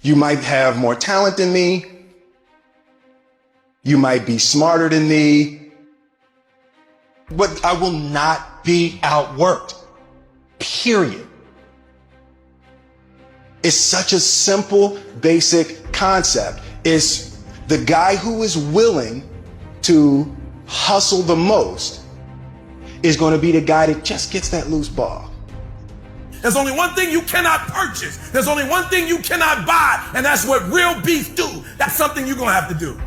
You might have more talent than me. You might be smarter than me. But I will not be outworked. Period. It's such a simple, basic concept. It's the guy who is willing to hustle the most is going to be the guy that just gets that loose ball. There's only one thing you cannot purchase. There's only one thing you cannot buy, and that's what real beef do. That's something you're gonna have to do.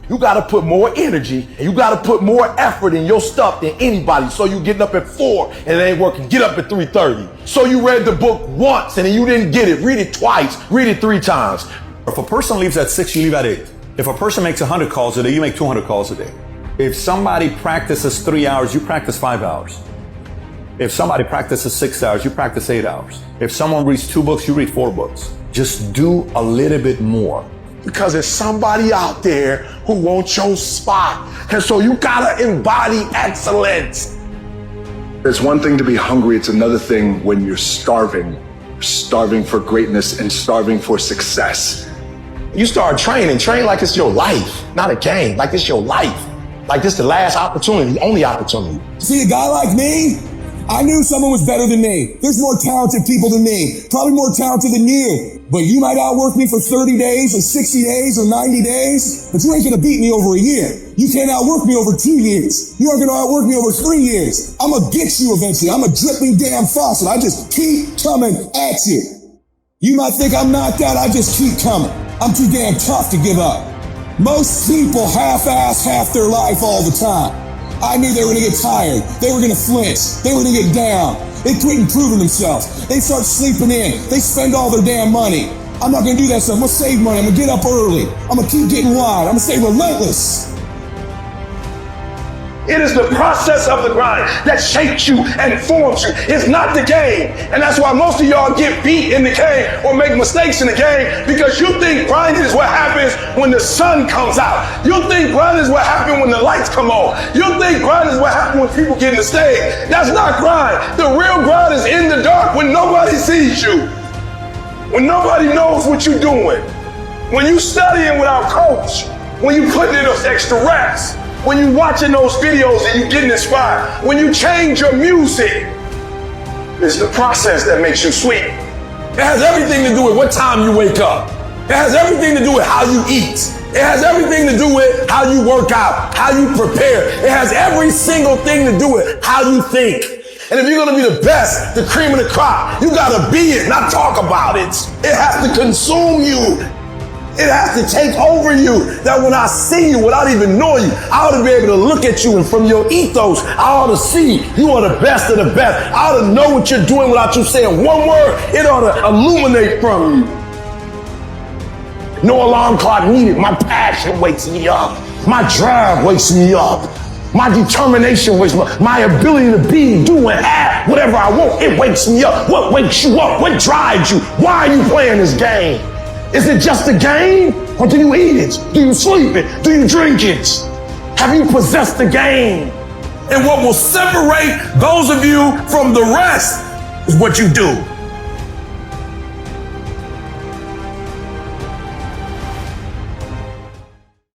You gotta put more energy and you gotta put more effort in your stuff than anybody. So you getting up at 4 and it ain't working, get up at 3:30. So you read the book once and then you didn't get it, read it twice, read it 3 times. If a person leaves at 6, you leave at 8. If a person makes 100 calls a day, you make 200 calls a day. If somebody practices 3 hours, you practice 5 hours. If somebody practices 6 hours, you practice 8 hours. If someone reads 2 books, you read 4 books. Just do a little bit more. Because there's somebody out there who wants your spot. And so you gotta embody excellence. It's one thing to be hungry, it's another thing when you're starving. Starving for greatness and starving for success. You start training, train like it's your life, not a game, like it's your life. Like this the last opportunity, the only opportunity. See a guy like me? I knew someone was better than me. There's more talented people than me, probably more talented than you. But you might outwork me for 30 days or 60 days or 90 days, but you ain't gonna beat me over a year. You can't outwork me over 2 years. You aren't gonna outwork me over 3 years. I'm gonna get you eventually. I'm a dripping damn faucet. I just keep coming at you. You might think I'm not that, I just keep coming. I'm too damn tough to give up. Most people half-ass half their life all the time. I knew they were gonna get tired. They were gonna flinch. They were gonna get down. They quit improving themselves. They start sleeping in. They spend all their damn money. I'm not gonna do that stuff. I'm gonna save money. I'm gonna get up early. I'm gonna keep getting wide. I'm gonna stay relentless. It is the process of the grind that shapes you and forms you. It's not the game. And that's why most of y'all get beat in the game or make mistakes in the game, because you think grinding is what happens when the sun comes out. You think grinding is what happens when the lights come on. You think grinding is what happens when people get in the stage. That's not grind. The real grind is in the dark when nobody sees you. When nobody knows what you're doing. When you studying without coach. When you putting in those extra reps. When you watching those videos and you getting inspired, when you change your music, it's the process that makes you sweet. It has everything to do with what time you wake up. It has everything to do with how you eat. It has everything to do with how you work out, how you prepare. It has every single thing to do with how you think. And if you're gonna be the best, the cream of the crop, you gotta be it, not talk about it. It has to consume you. It has to take over you, that when I see you without even knowing you, I ought to be able to look at you, and from your ethos, I ought to see you are the best of the best. I ought to know what you're doing without you saying one word. It ought to illuminate from you. No alarm clock needed. My passion wakes me up. My drive wakes me up. My determination wakes me up. My ability to be, do, and have whatever I want, it wakes me up. What wakes you up? What drives you? Why are you playing this game? Is it just a game, or do you eat it? Do you sleep it? Do you drink it? Have you possessed the game? And what will separate those of you from the rest is what you do.